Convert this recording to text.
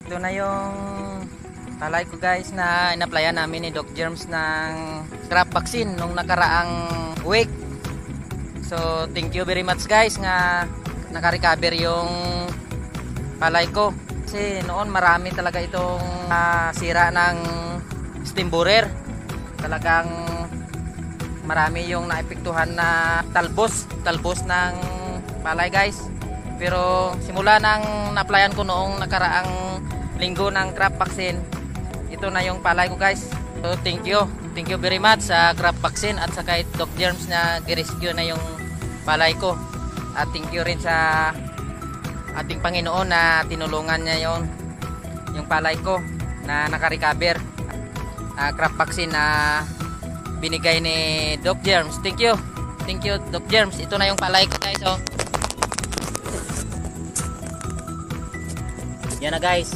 Ito na yung palay ko guys na inaplayan namin ni Doc Germs ng scrap vaccine nung nakaraang week. So thank you very much guys nga naka-recover yung palay ko. Kasi noon marami talaga itong sira ng steam borer. Talagang marami yung naepektuhan na talbos ng palay guys. Pero simula nang na-applyan ko noong nakaraang linggo ng crop vaccine, ito na yung palay ko guys. So thank you very much sa crop vaccine at sa kay Doc Germs na gi-rescue na yung palay ko. At thank you rin sa ating Panginoon na tinulungan niya yung palay ko na naka-recover. Crop vaccine na binigay ni Doc Germs. Thank you Doc Germs. Ito na yung palay ko guys. Oh. Yan na guys.